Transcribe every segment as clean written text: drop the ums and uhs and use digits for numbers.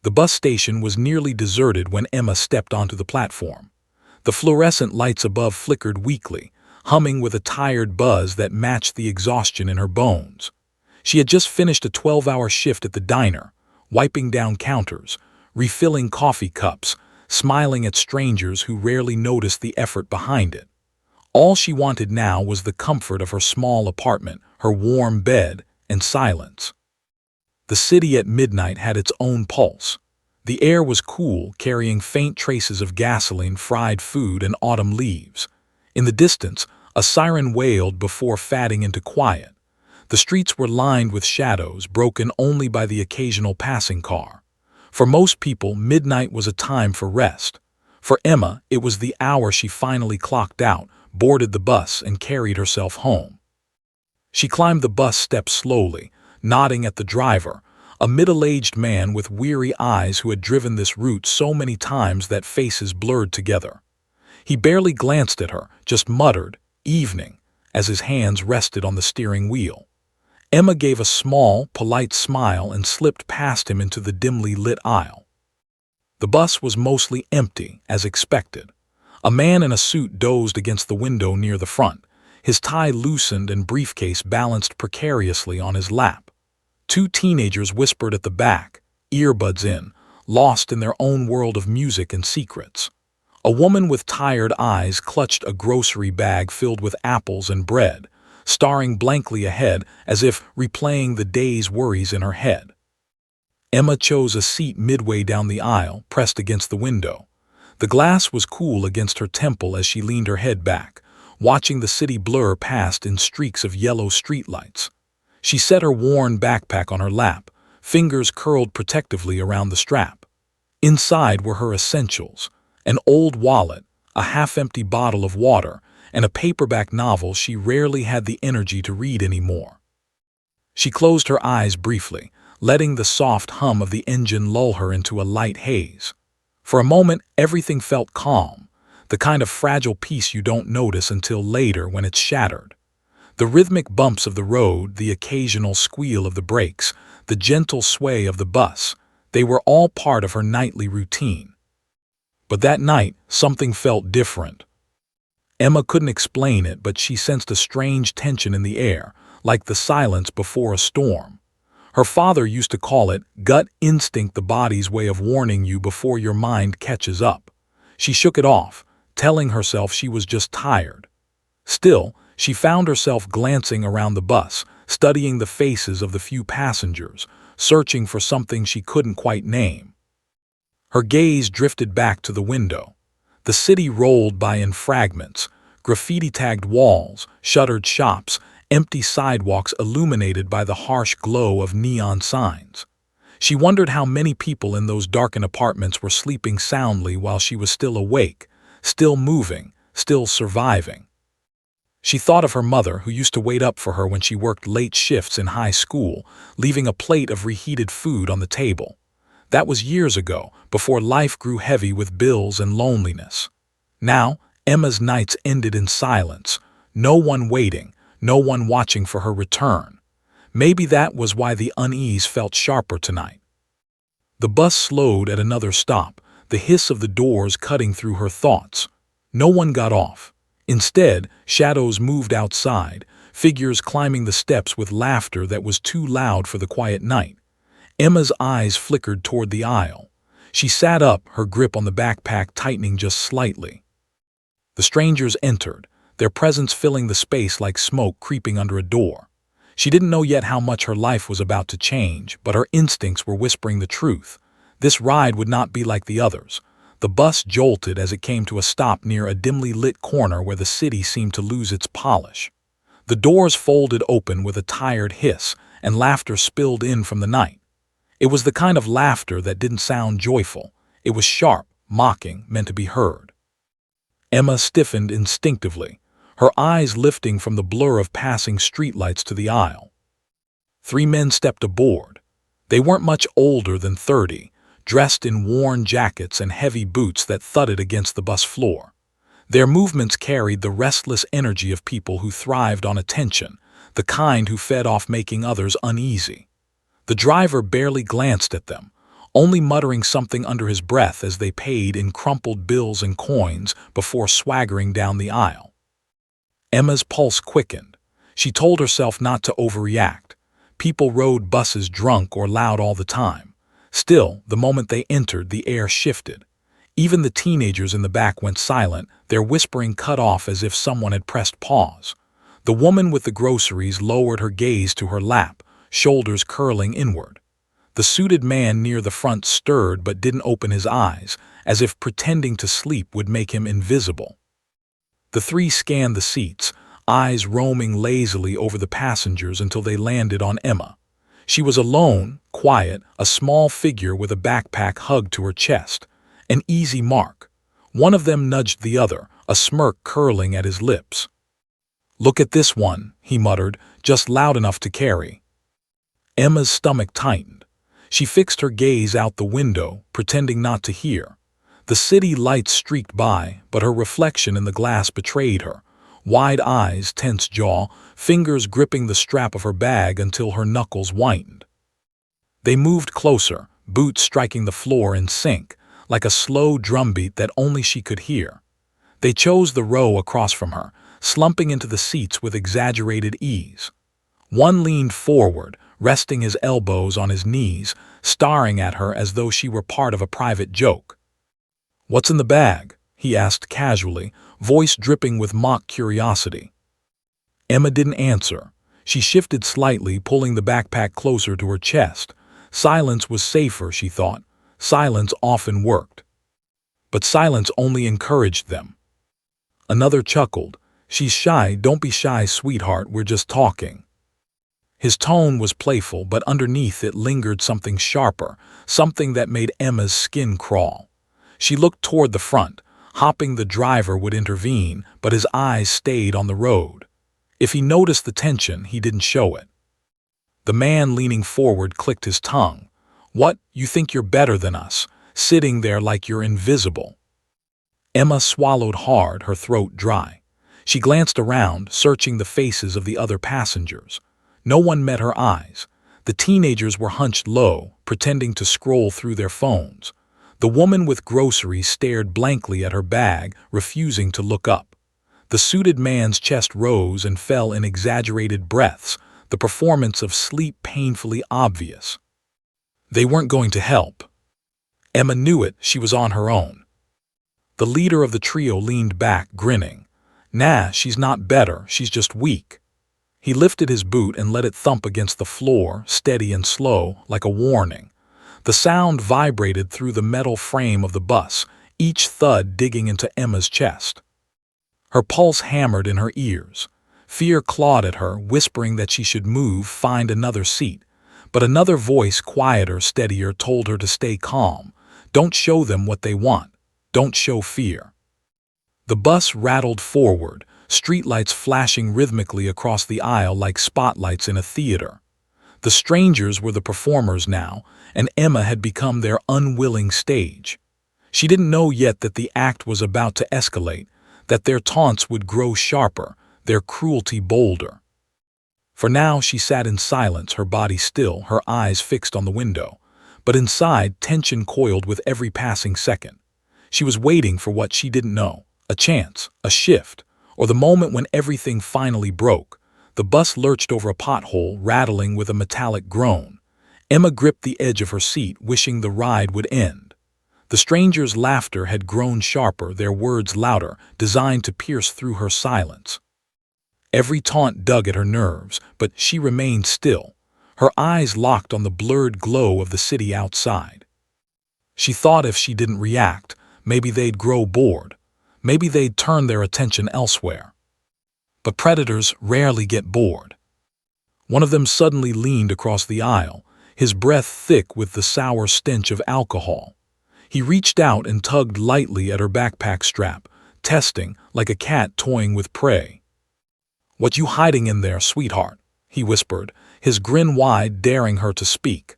The bus station was nearly deserted when Emma stepped onto the platform. The fluorescent lights above flickered weakly, humming with a tired buzz that matched the exhaustion in her bones. She had just finished a 12-hour shift at the diner, wiping down counters, refilling coffee cups, smiling at strangers who rarely noticed the effort behind it. All she wanted now was the comfort of her small apartment, her warm bed, and silence. The city at midnight had its own pulse. The air was cool, carrying faint traces of gasoline, fried food, and autumn leaves. In the distance, a siren wailed before fading into quiet. The streets were lined with shadows, broken only by the occasional passing car. For most people, midnight was a time for rest. For Emma, it was the hour she finally clocked out, boarded the bus, and carried herself home. She climbed the bus steps slowly, nodding at the driver, a middle-aged man with weary eyes who had driven this route so many times that faces blurred together. He barely glanced at her, just muttered, "Evening," as his hands rested on the steering wheel. Emma gave a small, polite smile and slipped past him into the dimly lit aisle. The bus was mostly empty, as expected. A man in a suit dozed against the window near the front, his tie loosened and briefcase balanced precariously on his lap. Two teenagers whispered at the back, earbuds in, lost in their own world of music and secrets. A woman with tired eyes clutched a grocery bag filled with apples and bread, staring blankly ahead as if replaying the day's worries in her head. Emma chose a seat midway down the aisle, pressed against the window. The glass was cool against her temple as she leaned her head back, watching the city blur past in streaks of yellow streetlights. She set her worn backpack on her lap, fingers curled protectively around the strap. Inside were her essentials: an old wallet, a half-empty bottle of water, and a paperback novel she rarely had the energy to read anymore. She closed her eyes briefly, letting the soft hum of the engine lull her into a light haze. For a moment, everything felt calm, the kind of fragile peace you don't notice until later when it's shattered. The rhythmic bumps of the road, the occasional squeal of the brakes, the gentle sway of the bus, they were all part of her nightly routine. But that night, something felt different. Emma couldn't explain it, but she sensed a strange tension in the air, like the silence before a storm. Her father used to call it gut instinct, the body's way of warning you before your mind catches up. She shook it off, telling herself she was just tired. Still, she found herself glancing around the bus, studying the faces of the few passengers, searching for something she couldn't quite name. Her gaze drifted back to the window. The city rolled by in fragments: graffiti-tagged walls, shuttered shops, empty sidewalks illuminated by the harsh glow of neon signs. She wondered how many people in those darkened apartments were sleeping soundly while she was still awake, still moving, still surviving. She thought of her mother, who used to wait up for her when she worked late shifts in high school, leaving a plate of reheated food on the table. That was years ago, before life grew heavy with bills and loneliness. Now, Emma's nights ended in silence, no one waiting, no one watching for her return. Maybe that was why the unease felt sharper tonight. The bus slowed at another stop, the hiss of the doors cutting through her thoughts. No one got off. Instead, shadows moved outside, figures climbing the steps with laughter that was too loud for the quiet night. Emma's eyes flickered toward the aisle. She sat up, her grip on the backpack tightening just slightly. The strangers entered, their presence filling the space like smoke creeping under a door. She didn't know yet how much her life was about to change, but her instincts were whispering the truth. This ride would not be like the others. The bus jolted as it came to a stop near a dimly lit corner where the city seemed to lose its polish. The doors folded open with a tired hiss, and laughter spilled in from the night. It was the kind of laughter that didn't sound joyful. It was sharp, mocking, meant to be heard. Emma stiffened instinctively, her eyes lifting from the blur of passing streetlights to the aisle. 3 men stepped aboard. They weren't much older than 30, dressed in worn jackets and heavy boots that thudded against the bus floor. Their movements carried the restless energy of people who thrived on attention, the kind who fed off making others uneasy. The driver barely glanced at them, only muttering something under his breath as they paid in crumpled bills and coins before swaggering down the aisle. Emma's pulse quickened. She told herself not to overreact. People rode buses drunk or loud all the time. Still, the moment they entered, the air shifted. Even the teenagers in the back went silent, their whispering cut off as if someone had pressed pause. The woman with the groceries lowered her gaze to her lap, shoulders curling inward. The suited man near the front stirred but didn't open his eyes, as if pretending to sleep would make him invisible. The three scanned the seats, eyes roaming lazily over the passengers until they landed on Emma. She was alone, quiet, a small figure with a backpack hugged to her chest. An easy mark. One of them nudged the other, a smirk curling at his lips. "Look at this one," he muttered, just loud enough to carry. Emma's stomach tightened. She fixed her gaze out the window, pretending not to hear. The city lights streaked by, but her reflection in the glass betrayed her. Wide eyes, tense jaw, fingers gripping the strap of her bag until her knuckles whitened. They moved closer, boots striking the floor in sync, like a slow drumbeat that only she could hear. They chose the row across from her, slumping into the seats with exaggerated ease. One leaned forward, resting his elbows on his knees, staring at her as though she were part of a private joke. "What's in the bag?" he asked casually, voice dripping with mock curiosity. Emma didn't answer. She shifted slightly, pulling the backpack closer to her chest. Silence was safer, she thought. Silence often worked. But silence only encouraged them. Another chuckled. "She's shy, don't be shy, sweetheart, we're just talking." His tone was playful, but underneath it lingered something sharper, something that made Emma's skin crawl. She looked toward the front, hoping the driver would intervene, but his eyes stayed on the road. If he noticed the tension, he didn't show it. The man leaning forward clicked his tongue. "What, you think you're better than us, sitting there like you're invisible?" Emma swallowed hard, her throat dry. She glanced around, searching the faces of the other passengers. No one met her eyes. The teenagers were hunched low, pretending to scroll through their phones. The woman with groceries stared blankly at her bag, refusing to look up. The suited man's chest rose and fell in exaggerated breaths, the performance of sleep painfully obvious. They weren't going to help. Emma knew it, she was on her own. The leader of the trio leaned back, grinning. "Nah, she's not better, she's just weak." He lifted his boot and let it thump against the floor, steady and slow, like a warning. The sound vibrated through the metal frame of the bus, each thud digging into Emma's chest. Her pulse hammered in her ears. Fear clawed at her, whispering that she should move, find another seat. But another voice, quieter, steadier, told her to stay calm. Don't show them what they want. Don't show fear. The bus rattled forward, streetlights flashing rhythmically across the aisle like spotlights in a theater. The strangers were the performers now, and Emma had become their unwilling stage. She didn't know yet that the act was about to escalate, that their taunts would grow sharper, their cruelty bolder. For now she sat in silence, her body still, her eyes fixed on the window. But inside, tension coiled with every passing second. She was waiting for what she didn't know, a chance, a shift, or the moment when everything finally broke. The bus lurched over a pothole, rattling with a metallic groan. Emma gripped the edge of her seat, wishing the ride would end. The strangers' laughter had grown sharper, their words louder, designed to pierce through her silence. Every taunt dug at her nerves, but she remained still, her eyes locked on the blurred glow of the city outside. She thought if she didn't react, maybe they'd grow bored. Maybe they'd turn their attention elsewhere. But predators rarely get bored. One of them suddenly leaned across the aisle, his breath thick with the sour stench of alcohol. He reached out and tugged lightly at her backpack strap, testing, like a cat toying with prey. "What you hiding in there, sweetheart?" he whispered, his grin wide, daring her to speak.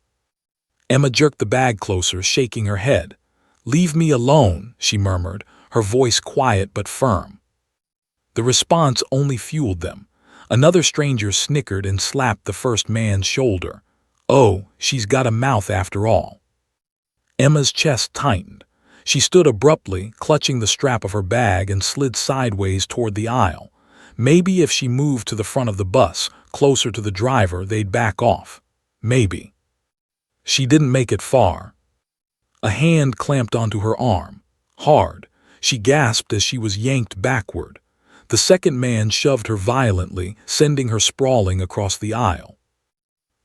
Emma jerked the bag closer, shaking her head. "Leave me alone," she murmured, her voice quiet but firm. The response only fueled them. Another stranger snickered and slapped the first man's shoulder. "Oh, she's got a mouth after all." Emma's chest tightened. She stood abruptly, clutching the strap of her bag, and slid sideways toward the aisle. Maybe if she moved to the front of the bus, closer to the driver, they'd back off. Maybe. She didn't make it far. A hand clamped onto her arm. Hard. She gasped as she was yanked backward. The second man shoved her violently, sending her sprawling across the aisle.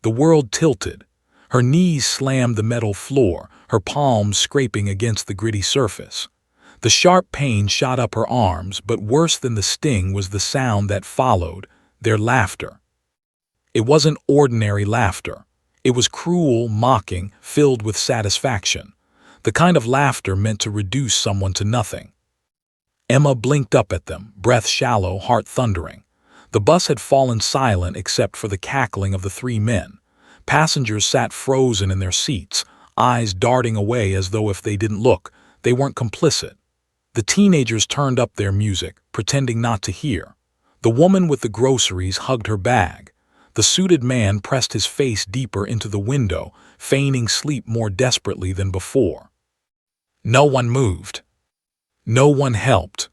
The world tilted. Her knees slammed the metal floor, her palms scraping against the gritty surface. The sharp pain shot up her arms, but worse than the sting was the sound that followed, their laughter. It wasn't ordinary laughter. It was cruel, mocking, filled with satisfaction. The kind of laughter meant to reduce someone to nothing. Emma blinked up at them, breath shallow, heart thundering. The bus had fallen silent except for the cackling of the three men. Passengers sat frozen in their seats, eyes darting away as though if they didn't look, they weren't complicit. The teenagers turned up their music, pretending not to hear. The woman with the groceries hugged her bag. The suited man pressed his face deeper into the window, feigning sleep more desperately than before. No one moved. No one helped.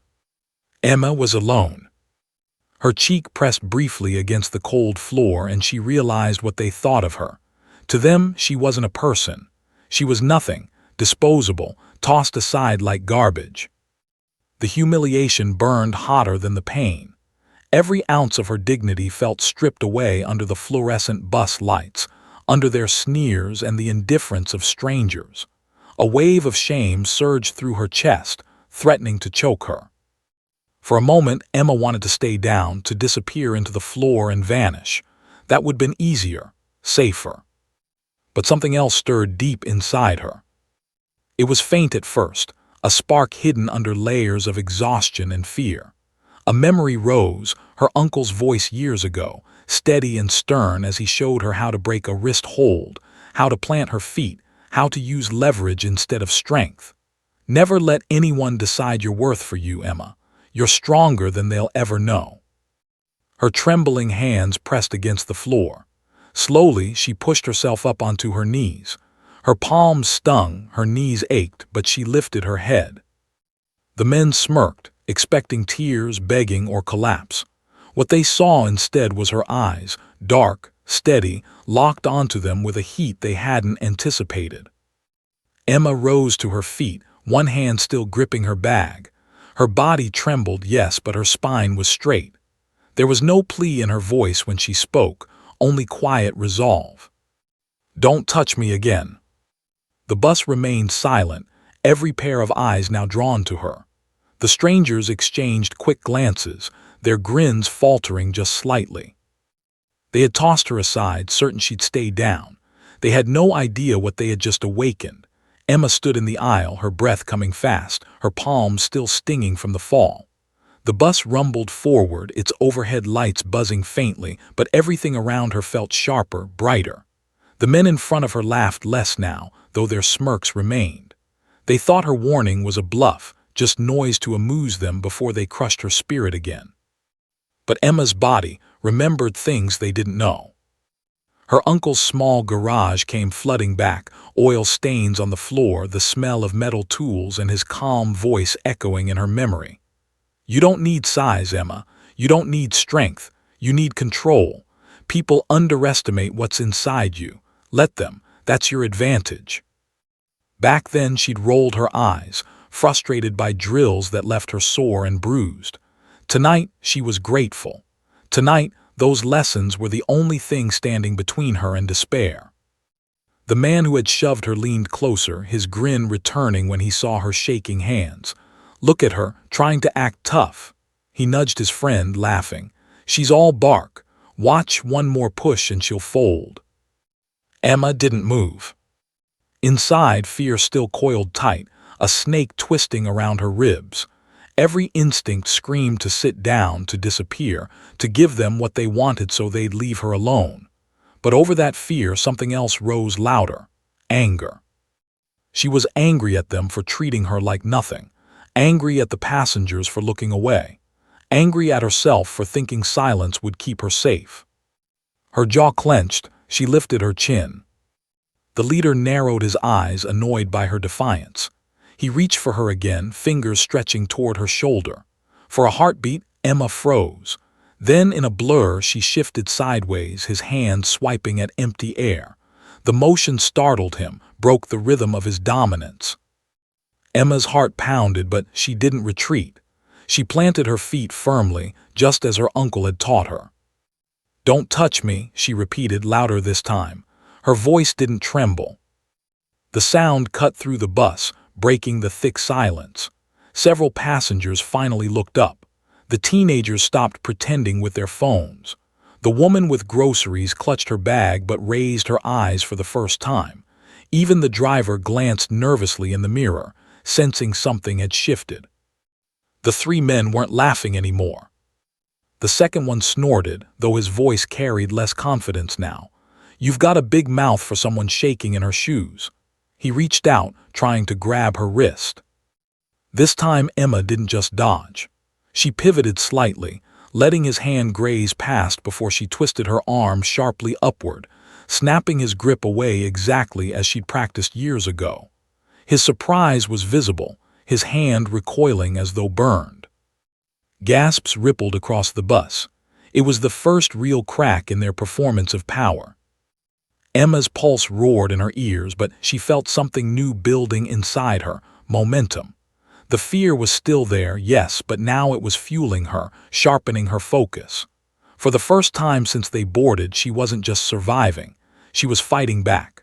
Emma was alone. Her cheek pressed briefly against the cold floor, and she realized what they thought of her. To them, she wasn't a person. She was nothing, disposable, tossed aside like garbage. The humiliation burned hotter than the pain. Every ounce of her dignity felt stripped away under the fluorescent bus lights, under their sneers and the indifference of strangers. A wave of shame surged through her chest, threatening to choke her. For a moment, Emma wanted to stay down, to disappear into the floor and vanish. That would have been easier, safer. But something else stirred deep inside her. It was faint at first, a spark hidden under layers of exhaustion and fear. A memory rose, her uncle's voice years ago, steady and stern as he showed her how to break a wrist hold, how to plant her feet, how to use leverage instead of strength. Never let anyone decide your worth for you, Emma. You're stronger than they'll ever know. Her trembling hands pressed against the floor. Slowly, she pushed herself up onto her knees. Her palms stung, her knees ached, but she lifted her head. The men smirked, expecting tears, begging, or collapse. What they saw instead was her eyes, dark, steady, locked onto them with a heat they hadn't anticipated. Emma rose to her feet, one hand still gripping her bag. Her body trembled, yes, but her spine was straight. There was no plea in her voice when she spoke, only quiet resolve. Don't touch me again. The bus remained silent, every pair of eyes now drawn to her. The strangers exchanged quick glances, their grins faltering just slightly. They had tossed her aside, certain she'd stay down. They had no idea what they had just awakened. Emma stood in the aisle, her breath coming fast, her palms still stinging from the fall. The bus rumbled forward, its overhead lights buzzing faintly, but everything around her felt sharper, brighter. The men in front of her laughed less now, though their smirks remained. They thought her warning was a bluff, just noise to amuse them before they crushed her spirit again. But Emma's body remembered things they didn't know. Her uncle's small garage came flooding back, oil stains on the floor, the smell of metal tools, and his calm voice echoing in her memory. You don't need size, Emma. You don't need strength. You need control. People underestimate what's inside you. Let them. That's your advantage. Back then she'd rolled her eyes, frustrated by drills that left her sore and bruised. Tonight she was grateful. Tonight, those lessons were the only thing standing between her and despair. The man who had shoved her leaned closer, his grin returning when he saw her shaking hands. Look at her, trying to act tough. He nudged his friend, laughing. She's all bark. Watch one more push and she'll fold. Emma didn't move. Inside, fear still coiled tight, a snake twisting around her ribs. Every instinct screamed to sit down, to disappear, to give them what they wanted so they'd leave her alone. But over that fear, something else rose louder. Anger. She was angry at them for treating her like nothing, angry at the passengers for looking away, angry at herself for thinking silence would keep her safe. Her jaw clenched, she lifted her chin. The leader narrowed his eyes, annoyed by her defiance. He reached for her again, fingers stretching toward her shoulder. For a heartbeat, Emma froze. Then, in a blur, she shifted sideways, his hand swiping at empty air. The motion startled him, broke the rhythm of his dominance. Emma's heart pounded, but she didn't retreat. She planted her feet firmly, just as her uncle had taught her. "Don't touch me," she repeated, louder this time. Her voice didn't tremble. The sound cut through the bus, breaking the thick silence. Several passengers finally looked up. The teenagers stopped pretending with their phones. The woman with groceries clutched her bag but raised her eyes for the first time. Even the driver glanced nervously in the mirror, sensing something had shifted. The three men weren't laughing anymore. The second one snorted, though his voice carried less confidence now. "You've got a big mouth for someone shaking in her shoes." He reached out, trying to grab her wrist. This time Emma didn't just dodge. She pivoted slightly, letting his hand graze past before she twisted her arm sharply upward, snapping his grip away exactly as she'd practiced years ago. His surprise was visible, his hand recoiling as though burned. Gasps rippled across the bus. It was the first real crack in their performance of power. Emma's pulse roared in her ears, but she felt something new building inside her, momentum. The fear was still there, yes, but now it was fueling her, sharpening her focus. For the first time since they boarded, she wasn't just surviving, she was fighting back.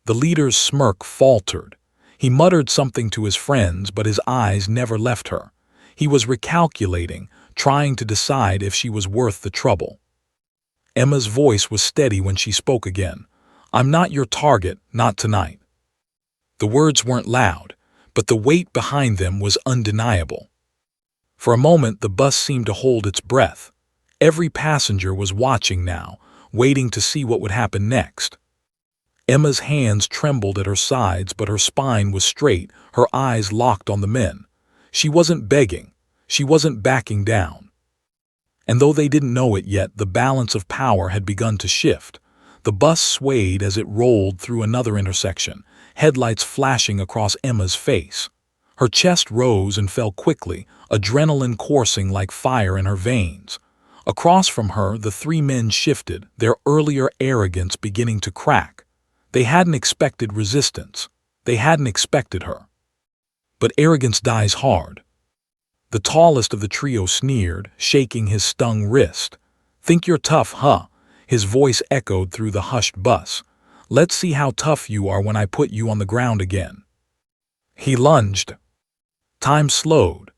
The leader's smirk faltered. He muttered something to his friends, but his eyes never left her. He was recalculating, trying to decide if she was worth the trouble. Emma's voice was steady when she spoke again. "I'm not your target, not tonight." The words weren't loud, but the weight behind them was undeniable. For a moment, the bus seemed to hold its breath. Every passenger was watching now, waiting to see what would happen next. Emma's hands trembled at her sides, but her spine was straight, her eyes locked on the men. She wasn't begging. She wasn't backing down. And though they didn't know it yet, the balance of power had begun to shift. The bus swayed as it rolled through another intersection, headlights flashing across Emma's face. Her chest rose and fell quickly, adrenaline coursing like fire in her veins. Across from her, the three men shifted, their earlier arrogance beginning to crack. They hadn't expected resistance. They hadn't expected her. But arrogance dies hard. The tallest of the trio sneered, shaking his stung wrist. "Think you're tough, huh?" His voice echoed through the hushed bus. "Let's see how tough you are when I put you on the ground again." He lunged. Time slowed.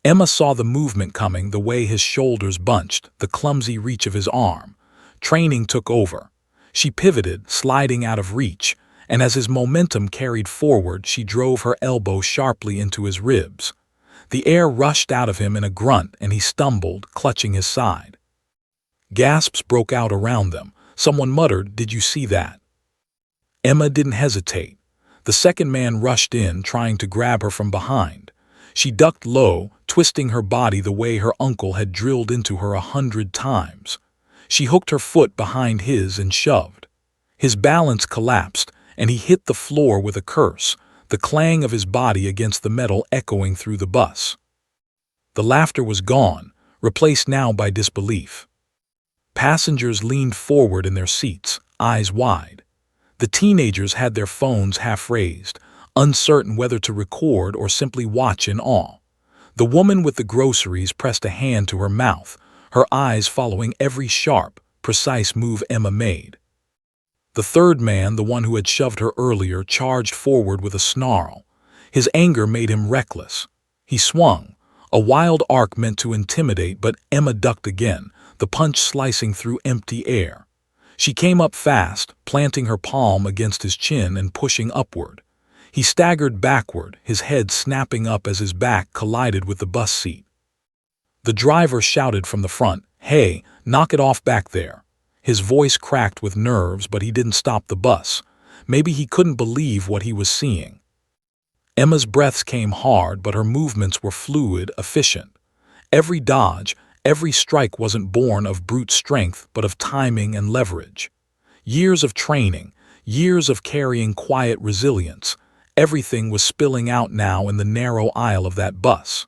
Emma saw the movement coming, the way his shoulders bunched, the clumsy reach of his arm. Training took over. She pivoted, sliding out of reach, and as his momentum carried forward, she drove her elbow sharply into his ribs. The air rushed out of him in a grunt, and he stumbled, clutching his side. Gasps broke out around them. Someone muttered, "Did you see that?" Emma didn't hesitate. The second man rushed in, trying to grab her from behind. She ducked low, twisting her body the way her uncle had drilled into her 100 times. She hooked her foot behind his and shoved. His balance collapsed, and he hit the floor with a curse, the clang of his body against the metal echoing through the bus. The laughter was gone, replaced now by disbelief. Passengers leaned forward in their seats, eyes wide. The teenagers had their phones half raised, uncertain whether to record or simply watch in awe. The woman with the groceries pressed a hand to her mouth, her eyes following every sharp, precise move Emma made. The third man, the one who had shoved her earlier, charged forward with a snarl. His anger made him reckless. He swung, a wild arc meant to intimidate, but Emma ducked again, the punch slicing through empty air. She came up fast, planting her palm against his chin and pushing upward. He staggered backward, his head snapping up as his back collided with the bus seat. The driver shouted from the front, "Hey, knock it off back there." His voice cracked with nerves, but he didn't stop the bus. Maybe he couldn't believe what he was seeing. Emma's breaths came hard, but her movements were fluid, efficient. Every dodge, every strike wasn't born of brute strength, but of timing and leverage. Years of training, Years of carrying quiet resilience. Everything was spilling out now in the narrow aisle of that bus.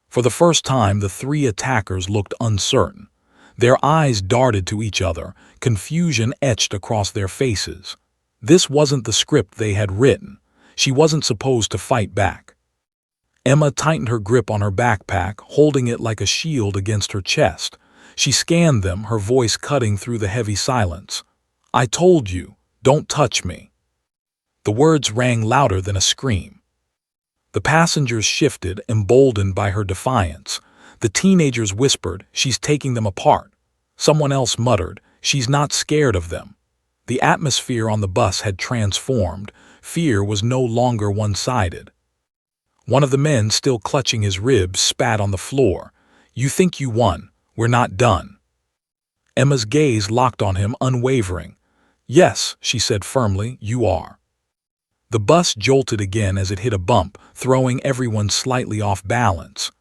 For the first time, the three attackers looked uncertain. Their eyes darted to each other, confusion etched across their faces. This wasn't the script they had written. She wasn't supposed to fight back. Emma tightened her grip on her backpack, holding it like a shield against her chest. She scanned them, her voice cutting through the heavy silence. "I told you, don't touch me." The words rang louder than a scream. The passengers shifted, emboldened by her defiance. The teenagers whispered, "She's taking them apart." Someone else muttered, "She's not scared of them." The atmosphere on the bus had transformed. Fear was no longer one-sided. One of the men, still clutching his ribs, spat on the floor. "You think you won. We're not done." Emma's gaze locked on him, unwavering. "Yes," she said firmly, "you are." The bus jolted again as it hit a bump, throwing everyone slightly off balance.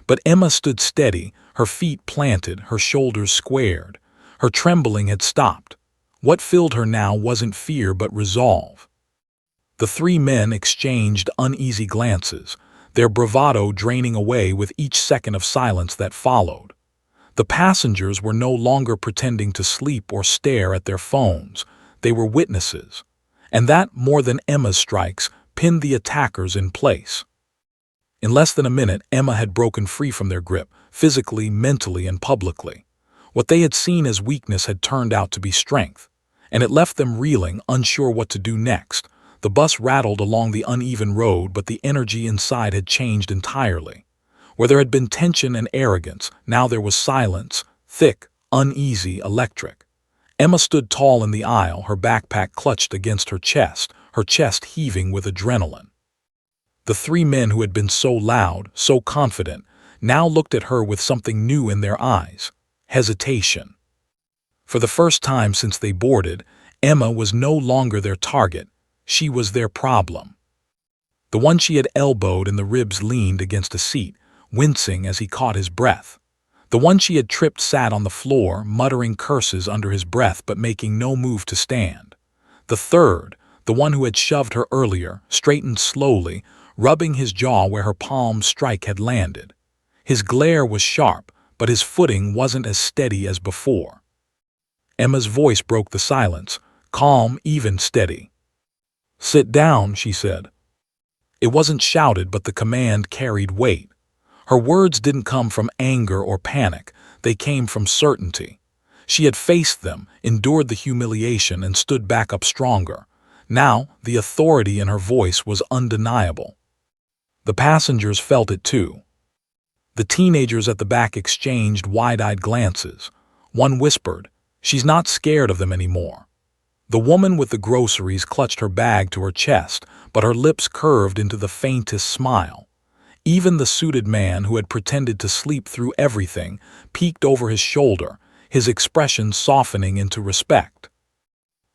But Emma stood steady, her feet planted, her shoulders squared. Her trembling had stopped. What filled her now wasn't fear but resolve. The three men exchanged uneasy glances, their bravado draining away with each second of silence that followed. The passengers were no longer pretending to sleep or stare at their phones. They were witnesses. And that, more than Emma's strikes, pinned the attackers in place. In less than a minute, Emma had broken free from their grip, physically, mentally, and publicly. What they had seen as weakness had turned out to be strength, and it left them reeling, unsure what to do next. The bus rattled along the uneven road, but the energy inside had changed entirely. Where there had been tension and arrogance, now there was silence, thick, uneasy, electric. Emma stood tall in the aisle, her backpack clutched against her chest heaving with adrenaline. The three men who had been so loud, so confident, now looked at her with something new in their eyes: hesitation. For the first time since they boarded, Emma was no longer their target, she was their problem. The one she had elbowed in the ribs leaned against a seat, wincing as he caught his breath. The one she had tripped sat on the floor, muttering curses under his breath but making no move to stand. The third, the one who had shoved her earlier, straightened slowly, rubbing his jaw where her palm's strike had landed. His glare was sharp, but his footing wasn't as steady as before. Emma's voice broke the silence, calm, even, steady. "Sit down," she said. It wasn't shouted, but the command carried weight. Her words didn't come from anger or panic, they came from certainty. She had faced them, endured the humiliation, and stood back up stronger. Now, the authority in her voice was undeniable. The passengers felt it too. The teenagers at the back exchanged wide-eyed glances. One whispered, "She's not scared of them anymore." The woman with the groceries clutched her bag to her chest, but her lips curved into the faintest smile. Even the suited man who had pretended to sleep through everything peeked over his shoulder, his expression softening into respect.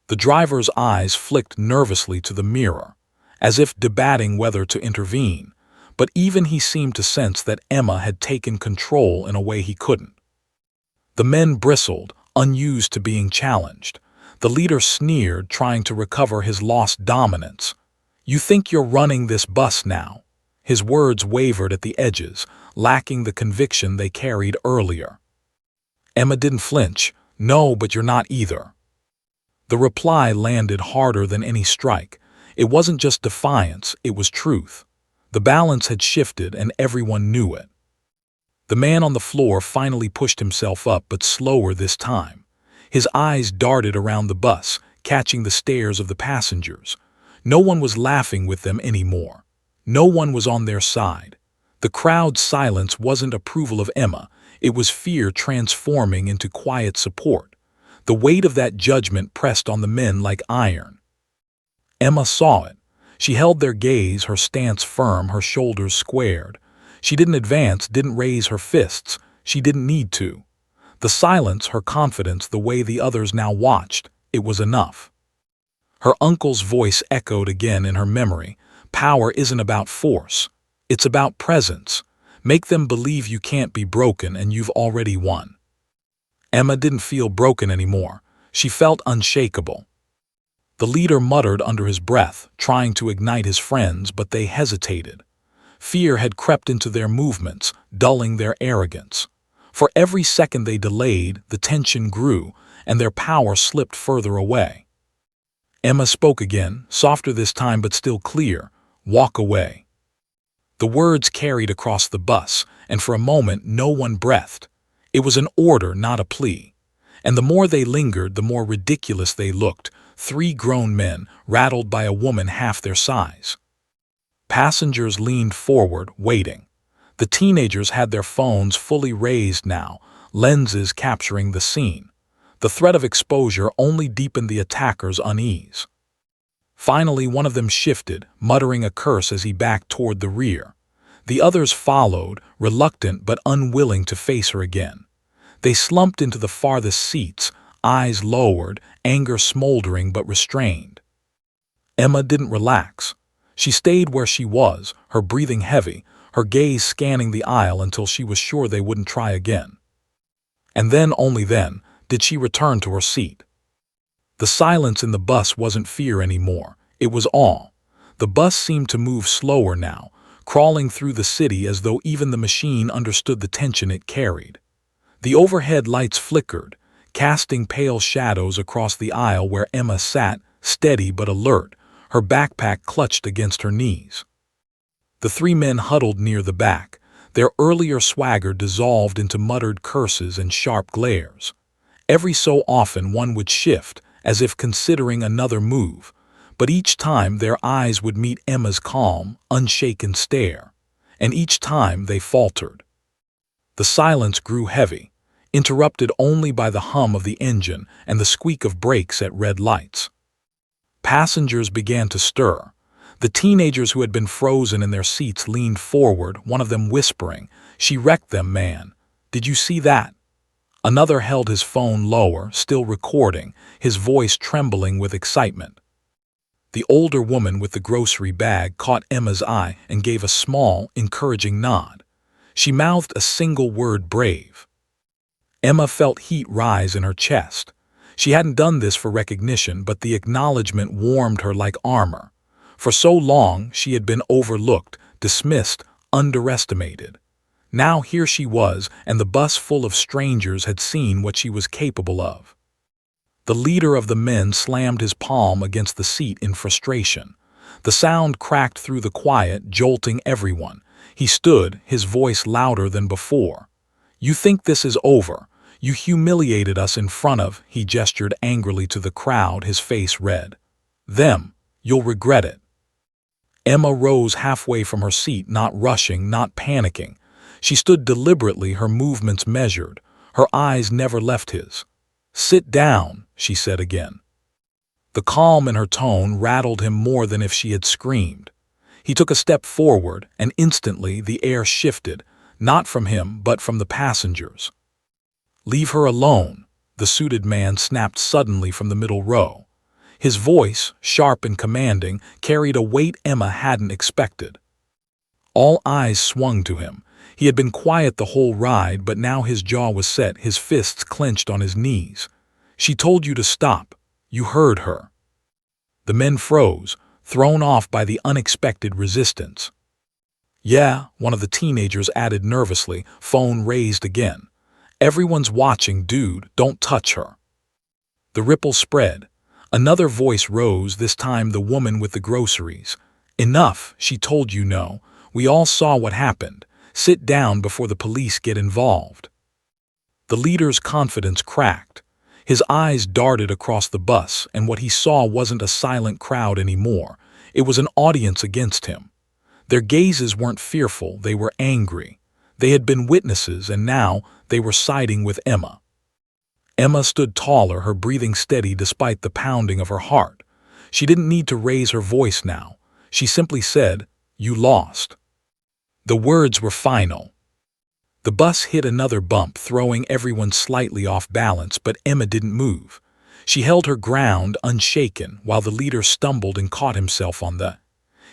The driver's eyes flicked nervously to the mirror, as if debating whether to intervene, but even he seemed to sense that Emma had taken control in a way he couldn't. The men bristled, unused to being challenged. The leader sneered, trying to recover his lost dominance. "You think you're running this bus now?" His words wavered at the edges, lacking the conviction they carried earlier. Emma didn't flinch. "No, but you're not either." The reply landed harder than any strike. It wasn't just defiance, it was truth. The balance had shifted and everyone knew it. The man on the floor finally pushed himself up, but slower this time. His eyes darted around the bus, catching the stares of the passengers. No one was laughing with them anymore. No one was on their side. The crowd's silence wasn't approval of Emma, it was fear transforming into quiet support. The weight of that judgment pressed on the men like iron. Emma saw it. She held their gaze, her stance firm, her shoulders squared. She didn't advance, didn't raise her fists. She didn't need to. The silence, her confidence, the way the others now watched, it was enough. Her uncle's voice echoed again in her memory. "Power isn't about force. It's about presence. Make them believe you can't be broken and you've already won." Emma didn't feel broken anymore. She felt unshakable. The leader muttered under his breath, trying to ignite his friends, but they hesitated. Fear had crept into their movements, dulling their arrogance. For every second they delayed, the tension grew, and their power slipped further away. Emma spoke again, softer this time but still clear. "Walk away." The words carried across the bus, and for a moment no one breathed. It was an order, not a plea. And the more they lingered, the more ridiculous they looked, 3 grown men, rattled by a woman half their size. Passengers leaned forward, waiting. The teenagers had their phones fully raised now, lenses capturing the scene. The threat of exposure only deepened the attackers' unease. Finally, one of them shifted, muttering a curse as he backed toward the rear. The others followed, reluctant but unwilling to face her again. They slumped into the farthest seats, eyes lowered, anger smoldering but restrained. Emma didn't relax. She stayed where she was, her breathing heavy, her gaze scanning the aisle until she was sure they wouldn't try again. And then, only then, did she return to her seat. The silence in the bus wasn't fear anymore, it was awe. The bus seemed to move slower now, crawling through the city as though even the machine understood the tension it carried. The overhead lights flickered, casting pale shadows across the aisle where Emma sat, steady but alert, her backpack clutched against her knees. The 3 men huddled near the back, their earlier swagger dissolved into muttered curses and sharp glares. Every so often one would shift, as if considering another move, but each time their eyes would meet Emma's calm, unshaken stare, and each time they faltered. The silence grew heavy, interrupted only by the hum of the engine and the squeak of brakes at red lights. Passengers began to stir. The teenagers who had been frozen in their seats leaned forward, one of them whispering, "She wrecked them, man. Did you see that?" Another held his phone lower, still recording, his voice trembling with excitement. The older woman with the grocery bag caught Emma's eye and gave a small, encouraging nod. She mouthed a single word: "brave." Emma felt heat rise in her chest. She hadn't done this for recognition, but the acknowledgement warmed her like armor. For so long she had been overlooked, dismissed, underestimated. Now here she was, and the bus full of strangers had seen what she was capable of. The leader of the men slammed his palm against the seat in frustration. The sound cracked through the quiet, jolting everyone. He stood, his voice louder than before. "You think this is over? You humiliated us in front of," he gestured angrily to the crowd, his face red. "Them. You'll regret it." Emma rose halfway from her seat, not rushing, not panicking. She stood deliberately, her movements measured. Her eyes never left his. "Sit down," she said again. The calm in her tone rattled him more than if she had screamed. He took a step forward, and instantly the air shifted, not from him but from the passengers. "Leave her alone," the suited man snapped suddenly from the middle row. His voice, sharp and commanding, carried a weight Emma hadn't expected. All eyes swung to him. He had been quiet the whole ride, but now his jaw was set, his fists clenched on his knees. "She told you to stop. You heard her." The men froze, thrown off by the unexpected resistance. "Yeah," one of the teenagers added nervously, phone raised again. "Everyone's watching, dude, don't touch her." The ripple spread. Another voice rose, this time the woman with the groceries. "Enough, she told you no. We all saw what happened. Sit down before the police get involved." The leader's confidence cracked. His eyes darted across the bus, and what he saw wasn't a silent crowd anymore. It was an audience against him. Their gazes weren't fearful, they were angry. They had been witnesses, and now they were siding with Emma. Emma stood taller, her breathing steady despite the pounding of her heart. She didn't need to raise her voice now. She simply said, "You lost." The words were final. The bus hit another bump, throwing everyone slightly off balance, but Emma didn't move. She held her ground, unshaken, while the leader stumbled and caught himself on the.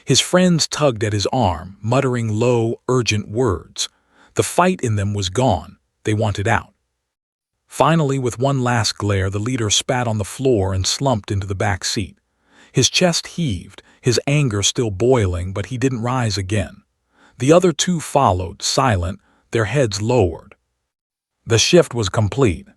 His friends tugged at his arm, muttering low, urgent words. The fight in them was gone. They wanted out. Finally, with one last glare, the leader spat on the floor and slumped into the back seat. His chest heaved, his anger still boiling, but he didn't rise again. The other two followed, silent, their heads lowered. The shift was complete.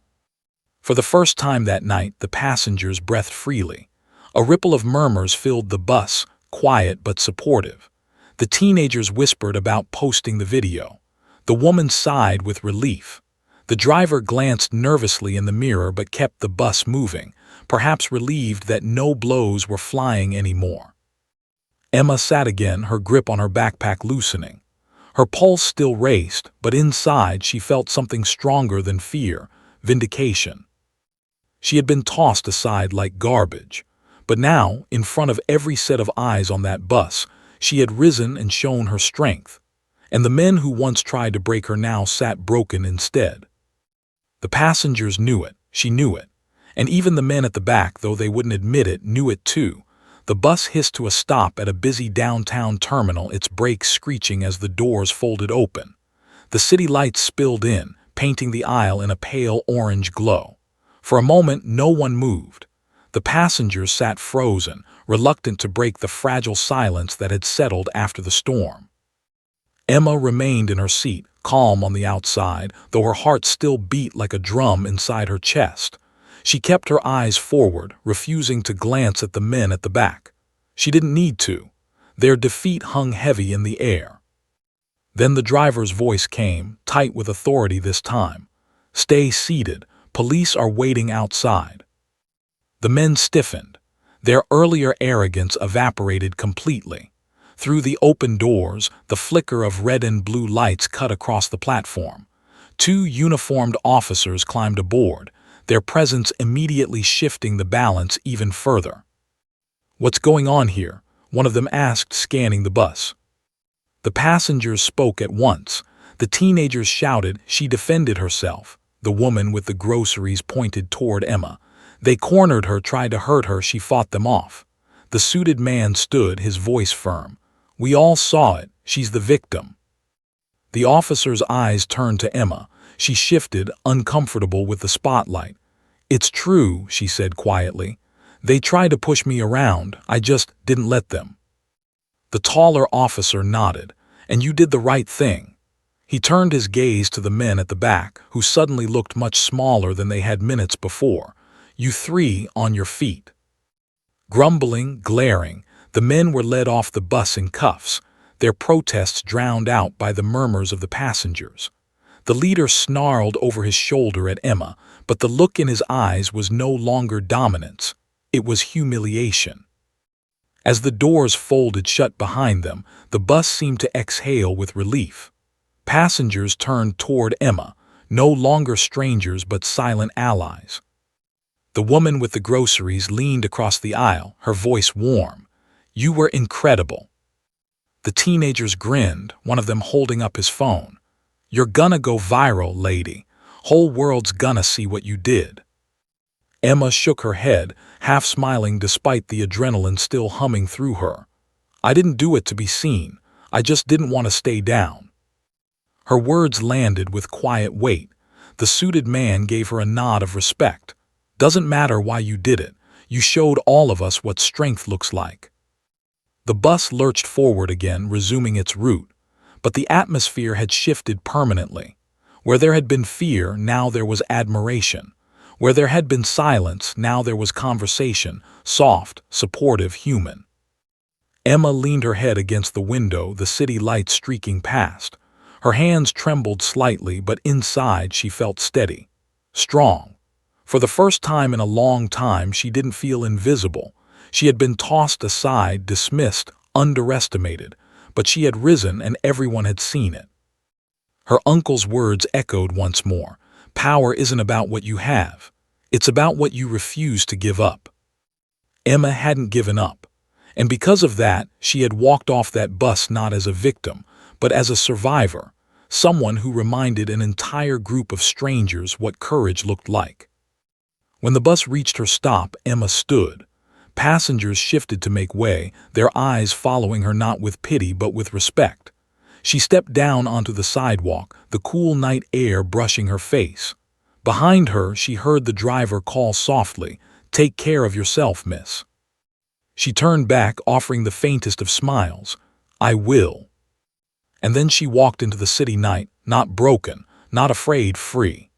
For the first time that night, the passengers breathed freely. A ripple of murmurs filled the bus, quiet but supportive. The teenagers whispered about posting the video. The woman sighed with relief. The driver glanced nervously in the mirror but kept the bus moving, perhaps relieved that no blows were flying anymore. Emma sat again, her grip on her backpack loosening. Her pulse still raced, but inside she felt something stronger than fear, vindication. She had been tossed aside like garbage, but now, in front of every set of eyes on that bus, she had risen and shown her strength. And the men who once tried to break her now sat broken instead. The passengers knew it, she knew it, and even the men at the back, though they wouldn't admit it, knew it too. The bus hissed to a stop at a busy downtown terminal, its brakes screeching as the doors folded open. The city lights spilled in, painting the aisle in a pale orange glow. For a moment, no one moved. The passengers sat frozen, reluctant to break the fragile silence that had settled after the storm. Emma remained in her seat, calm on the outside, though her heart still beat like a drum inside her chest. She kept her eyes forward, refusing to glance at the men at the back. She didn't need to. Their defeat hung heavy in the air. Then the driver's voice came, tight with authority this time. "Stay seated. Police are waiting outside." The men stiffened. Their earlier arrogance evaporated completely. Through the open doors, the flicker of red and blue lights cut across the platform. Two uniformed officers climbed aboard, their presence immediately shifting the balance even further. "What's going on here?" one of them asked, scanning the bus. The passengers spoke at once. The teenagers shouted, she defended herself. The woman with the groceries pointed toward Emma. They cornered her, tried to hurt her, she fought them off. The suited man stood, his voice firm. "We all saw it, she's the victim." The officer's eyes turned to Emma. She shifted, uncomfortable with the spotlight. "It's true," she said quietly. "They tried to push me around, I just didn't let them." The taller officer nodded. "And you did the right thing." He turned his gaze to the men at the back, who suddenly looked much smaller than they had minutes before. "You three on your feet." Grumbling, glaring, the men were led off the bus in cuffs, their protests drowned out by the murmurs of the passengers. The leader snarled over his shoulder at Emma, but the look in his eyes was no longer dominance. It was humiliation. As the doors folded shut behind them, the bus seemed to exhale with relief. Passengers turned toward Emma, no longer strangers but silent allies. The woman with the groceries leaned across the aisle, her voice warm. "You were incredible." The teenagers grinned, one of them holding up his phone. "You're gonna go viral, lady. Whole world's gonna see what you did." Emma shook her head, half smiling despite the adrenaline still humming through her. "I didn't do it to be seen. I just didn't want to stay down." Her words landed with quiet weight. The suited man gave her a nod of respect. "Doesn't matter why you did it. You showed all of us what strength looks like." The bus lurched forward again, resuming its route. But the atmosphere had shifted permanently. Where there had been fear, now there was admiration. Where there had been silence, now there was conversation, soft, supportive, human. Emma leaned her head against the window, the city lights streaking past. Her hands trembled slightly, but inside she felt steady, strong. For the first time in a long time, she didn't feel invisible. She had been tossed aside, dismissed, underestimated, but she had risen and everyone had seen it. Her uncle's words echoed once more. "Power isn't about what you have. It's about what you refuse to give up." Emma hadn't given up. And because of that, she had walked off that bus not as a victim, but as a survivor, someone who reminded an entire group of strangers what courage looked like. When the bus reached her stop, Emma stood. Passengers shifted to make way, their eyes following her not with pity but with respect. She stepped down onto the sidewalk, the cool night air brushing her face. Behind her, she heard the driver call softly, "Take care of yourself, miss." She turned back, offering the faintest of smiles. "I will." And then she walked into the city night, not broken, not afraid, free.